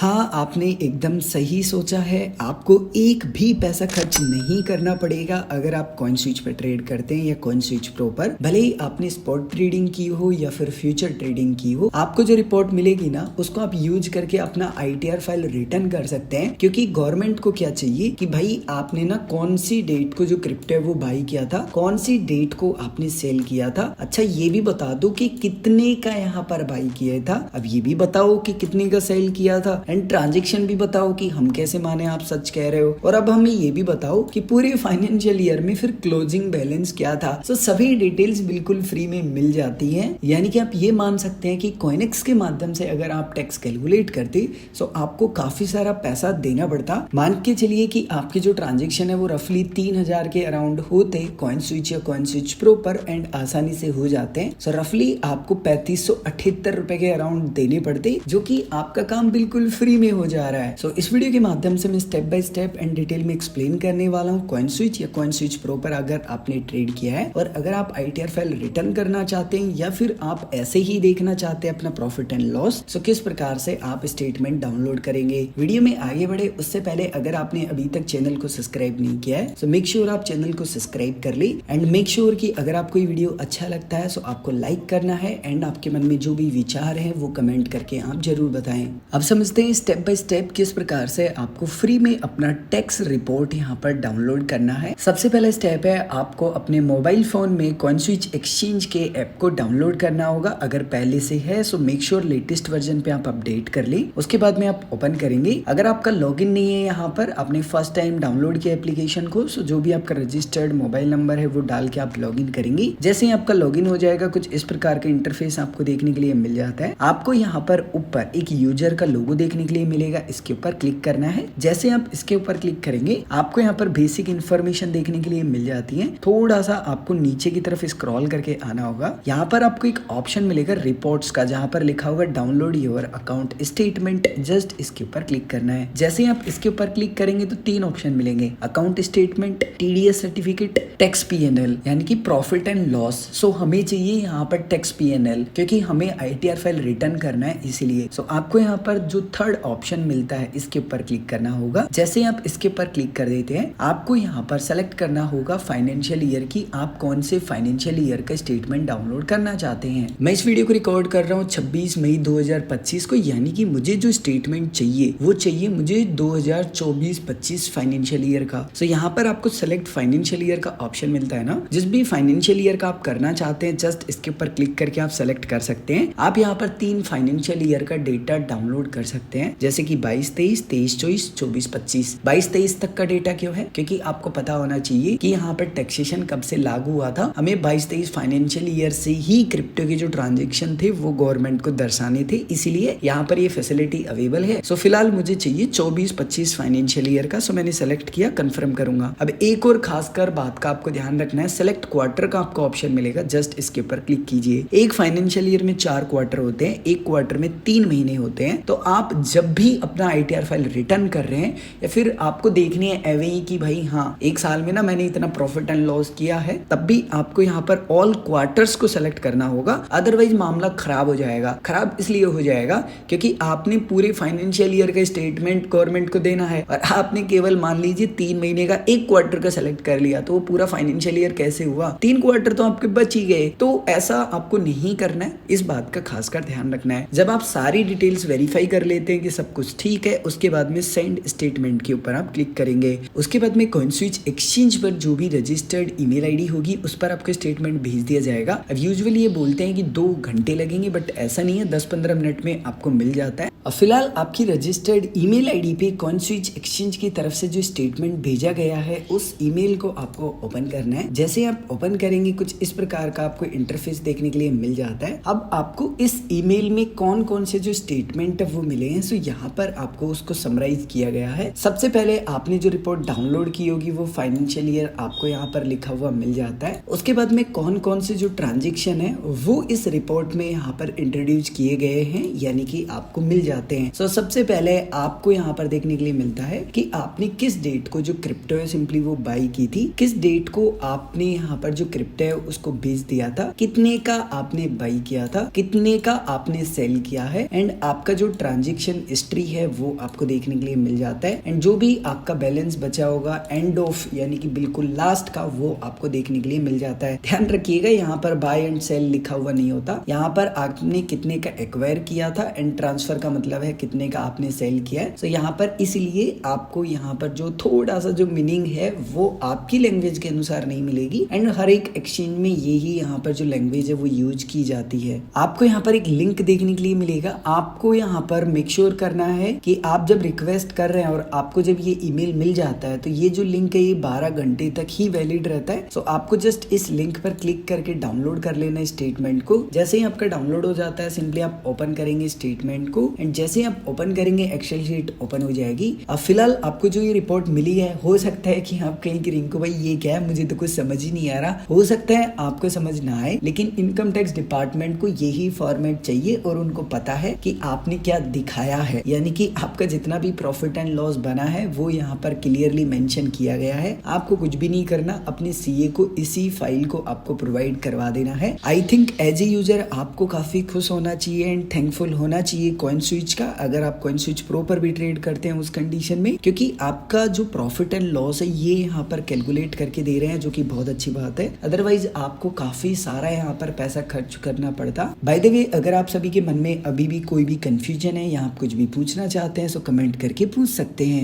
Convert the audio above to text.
हाँ, आपने एकदम सही सोचा है। आपको एक भी पैसा खर्च नहीं करना पड़ेगा अगर आप कॉइन स्विच पर ट्रेड करते हैं या कॉइन स्विच प्रो पर। भले ही आपने स्पॉट ट्रेडिंग की हो या फिर फ्यूचर ट्रेडिंग की हो, आपको जो रिपोर्ट मिलेगी ना उसको आप यूज करके अपना ITR फाइल रिटर्न कर सकते हैं। क्योंकि गवर्नमेंट को क्या चाहिए कि भाई आपने ना कौन सी डेट को जो क्रिप्टो है वो बाई किया था, कौन सी डेट को आपने सेल किया था। अच्छा, ये भी बता दो कि कितने का यहाँ पर बाई किया था। अब ये भी बताओ कि कितने का सेल किया था एंड ट्रांजैक्शन भी बताओ कि हम कैसे माने आप सच कह रहे हो। और अब हमें ये भी बताओ कि पूरे फाइनेंशियल ईयर में फिर क्लोजिंग बैलेंस क्या था। तो सभी डिटेल्स बिल्कुल फ्री में मिल जाती हैं। यानी कि आप ये मान सकते हैं कि कॉइनेक्स के माध्यम से अगर आप टैक्स कैलकुलेट करते तो आपको काफी सारा पैसा देना पड़ता। मान के चलिए कि आपके जो ट्रांजेक्शन है वो रफली 3000 के अराउंड होते कॉइन स्विच या कॉइन स्विच प्रो पर एंड आसानी से हो जाते हैं। सो रफली आपको 3578 रुपए के अराउंड देने पड़ते, जो कि आपका काम बिल्कुल फ्री में हो जा रहा है। सो इस वीडियो के माध्यम से मैं step by step and detail में एक्सप्लेन करने वाला हूँ कॉइन स्विच या कॉइन स्विच प्रो पर अगर आपने ट्रेड किया है और अगर आप ITR फाइल रिटर्न करना चाहते हैं या फिर आप ऐसे ही देखना चाहते हैं अपना प्रॉफिट एंड लॉस, सो किस प्रकार से आप स्टेटमेंट डाउनलोड करेंगे। वीडियो में आगे बढ़े उससे पहले अगर आपने अभी तक चैनल को सब्सक्राइब नहीं किया है सो मेक श्योर आप चैनल को सब्सक्राइब कर ले एंड मेक श्योर कि अगर आपको ये वीडियो अच्छा लगता है सो आपको लाइक करना है एंड आपके मन में जो भी विचार है वो कमेंट करके आप जरूर बताएं। अब समझते हैं स्टेप बाय स्टेप किस प्रकार से आपको फ्री में अपना टैक्स रिपोर्ट यहाँ पर डाउनलोड करना है। सबसे पहला स्टेप है आपको अपने मोबाइल फोन में कॉइन स्विच एक्सचेंज के ऐप को डाउनलोड करना होगा। अगर पहले से है so make sure latest version पे आप अपडेट कर ले। उसके बाद में आप ओपन करेंगे। अगर आपका लॉगिन नहीं है यहाँ पर, आपने फर्स्ट टाइम डाउनलोड किया एप्लीकेशन को, सो जो भी आपका रजिस्टर्ड मोबाइल नंबर है वो डाल के आप लॉगिन करेंगे। जैसे ही आपका लॉगिन हो जाएगा कुछ इस प्रकार का इंटरफेस आपको देखने के लिए मिल जाता है। आपको यहाँ पर ऊपर एक यूजर का लोगो देखने के लिए मिलेगा, इसके ऊपर क्लिक करना है। जैसे आप इसके ऊपर क्लिक करेंगे आपको यहाँ पर बेसिक इन्फॉर्मेशन देखने के लिए मिल जाती है। थोड़ा सा आपको नीचे की तरफ स्क्रॉल करके आना होगा। यहाँ पर आपको एक ऑप्शन मिलेगा रिपोर्ट्स का, जहाँ पर लिखा होगा download your account statement. Just इसके ऊपर क्लिक करना है। जैसे ही आप इसके ऊपर क्लिक करेंगे तो 3 ऑप्शन मिलेंगे, account statement, TDS certificate, tax PNL यानी कि प्रॉफिट एंड लॉस। सो हमें चाहिए यहाँ पर टैक्स PNL क्योंकि हमें ITR फाइल रिटर्न करना है इसीलिए। सो आपको यहाँ पर जो थर्ड ऑप्शन मिलता है इसके ऊपर क्लिक करना होगा। जैसे आप इसके ऊपर क्लिक कर देते हैं आपको यहाँ पर सेलेक्ट करना होगा फाइनेंशियल ईयर की, आप कौन से फाइनेंशियल ईयर का स्टेटमेंट डाउनलोड करना चाहते हैं। मैं इस वीडियो को रिकॉर्ड कर रहा हूँ 26 मई 2025 को, यानी कि मुझे जो स्टेटमेंट चाहिए वो चाहिए मुझे 2024-25 फाइनेंशियल ईयर का। सो यहाँ पर आपको सेलेक्ट फाइनेंशियल ईयर का ऑप्शन मिलता है ना, जिस भी फाइनेंशियल ईयर का आप करना चाहते हैं जस्ट इसके ऊपर क्लिक करके आप सेलेक्ट कर सकते हैं। आप यहाँ पर 3 फाइनेंशियल ईयर का डेटा डाउनलोड कर सकते हैं, जैसे कि 22-23, 23-24, 24-25। 22-23 तक का डेटा क्यों है? क्योंकि आपको पता होना चाहिए कि यहाँ पर टैक्सेशन कब से लागू हुआ था। हमें 22-23 फाइनेंशियल ईयर से ही क्रिप्टो के जो ट्रांजेक्शन थे वो गवर्नमेंट को दर्शाने थे, इसीलिए यहाँ पर ये फैसिलिटी अवेलेबल है। सो फिलहाल मुझे चाहिए 24-25 फाइनेंशियल ईयर का। सो मैंने सेलेक्ट किया, कंफर्म करूंगा। अब एक और खासकर बात का आपको ध्यान रखना है, सेलेक्ट क्वार्टर का आपको ऑप्शन मिलेगा, जस्ट इसके ऊपर क्लिक कीजिए। एक फाइनेंशियल ईयर में 4 क्वार्टर होते हैं, एक क्वार्टर में 3 महीने होते हैं। तो आप जब भी अपना ITR फाइल रिटर्न कर रहे हैं या फिर आपको देखनी है एवे ही कि भाई हाँ एक साल में ना मैंने इतना प्रॉफिट एंड लॉस किया है, तब भी आपको यहाँ पर ऑल क्वार्टर्स को सेलेक्ट करना होगा। अदरवाइज मामला खराब हो जाएगा। खराब इसलिए हो जाएगा क्योंकि आपने पूरे फाइनेंशियल ईयर का स्टेटमेंट गवर्नमेंट को देना है और आपने केवल मान लीजिए 3 महीने का एक क्वार्टर का सेलेक्ट कर लिया, तो वो पूरा फाइनेंशियल ईयर कैसे हुआ? 3 क्वार्टर तो आपके बच ही गए। तो ऐसा आपको नहीं करना है, इस बात का खासकर ध्यान रखना है। जब आप सारी डिटेल्स वेरीफाई कर लेते हैं कि सब कुछ ठीक है, उसके बाद में सेंड स्टेटमेंट के ऊपर आप क्लिक करेंगे। उसके बाद में कॉइन स्विच एक्सचेंज पर जो भी रजिस्टर्ड ईमेल ID होगी उस पर आपको स्टेटमेंट भेज दिया जाएगा। अब यूजुअली ये बोलते हैं कि 2 घंटे लगेंगे, बट ऐसा नहीं है, 10-15 मिनट में आपको मिल जाता है। और फिलहाल आपकी रजिस्टर्ड ईमेल ID पे कॉइन स्विच एक्सचेंज की तरफ से जो स्टेटमेंट भेजा गया है उस ईमेल को आपको ओपन करना है। जैसे आप ओपन करेंगे कुछ इस प्रकार का आपको इंटरफेस देखने के लिए मिल जाता है। अब आपको इस ईमेल में कौन कौन से जो स्टेटमेंट है वो मिले हैं, सो यहाँ पर आपको उसको समराइज किया गया है। सबसे पहले आपने जो रिपोर्ट डाउनलोड की होगी वो फाइनेंशियल ईयर आपको यहाँ पर लिखा हुआ मिल जाता है। उसके बाद में कौन कौन से जो ट्रांजेक्शन है वो इस रिपोर्ट में यहाँ पर इंट्रोड्यूस किए गए हैं, यानी कि आपको मिल जाते हैं। सो सबसे पहले आपको यहाँ पर देखने के लिए मिलता है कि आपने किस डेट को जो क्रिप्टो है सिंपली वो बाई की थी, किस डेट को आपने यहाँ पर जो क्रिप्टो है उसको बेच दिया था, कितने का आपने बाई किया था, कितने का आपने सेल किया है एंड आपका जो ट्रांजेक्शन ट्रांजैक्शन हिस्ट्री है वो आपको देखने के लिए मिल जाता है, एंड जो भी आपका बैलेंस बचा होगा एंड ऑफ यानी कि बिल्कुल लास्ट का वो आपको देखने के लिए मिल जाता है। ध्यान रखिएगा यहाँ पर बाय एंड सेल लिखा हुआ नहीं होता, यहाँ पर आपने कितने का एक्वायर किया था एंड ट्रांसफर का मतलब है कितने का आपने सेल किया है। सो यहाँ पर इसलिए आपको यहाँ पर जो थोड़ा सा जो मीनिंग है वो आपकी लैंग्वेज के अनुसार नहीं मिलेगी, एंड हर एक एक्सचेंज में यही यहाँ पर जो लैंग्वेज है वो यूज की जाती है। आपको यहाँ पर एक लिंक देखने के लिए मिलेगा, आपको यहाँ पर मेक श्योर करना है कि आप जब रिक्वेस्ट कर रहे हैं और आपको जब ये ईमेल मिल जाता है तो ये जो लिंक है ये 12 घंटे तक ही वैलिड रहता है। सो आपको जस्ट इस लिंक पर क्लिक करके डाउनलोड कर लेना है स्टेटमेंट को। जैसे ही आपका डाउनलोड हो जाता है सिंपली आप ओपन करेंगे स्टेटमेंट को, एंड जैसे ही आप ओपन करेंगे एक्सेल शीट ओपन हो जाएगी। अब फिलहाल आपको जो ये रिपोर्ट मिली है, हो सकता है कि आप कहीं की रिंकू भाई ये क्या है, मुझे तो कुछ समझ ही नहीं आ रहा, हो सकता है आपको समझ ना आए, लेकिन इनकम टैक्स डिपार्टमेंट को यही फॉर्मेट चाहिए और उनको पता है कि आपने क्या दिखाया है, यानी कि आपका जितना भी प्रॉफिट एंड लॉस बना है वो यहाँ पर क्लियरली मेंशन किया गया है। आपको कुछ भी नहीं करना, अपने सीए को इसी फाइल को आपको प्रोवाइड करवा देना है। I think as a user आपको काफी खुश होना चाहिए एंड थैंकफुल होना चाहिए कॉइनस्विच का, अगर आप कॉइनस्विच प्रो पर भी ट्रेड करते हैं उस कंडीशन में, क्योंकि आपका जो प्रॉफिट एंड लॉस है ये यहाँ पर कैलकुलेट करके दे रहे हैं, जो कि बहुत अच्छी बात है। अदरवाइज आपको काफी सारा यहाँ पर पैसा खर्च करना पड़ता। बाय द वे, अगर आप सभी के मन में अभी भी कोई भी कंफ्यूजन है या आप कुछ भी पूछना चाहते हैं तो कमेंट करके पूछ सकते हैं।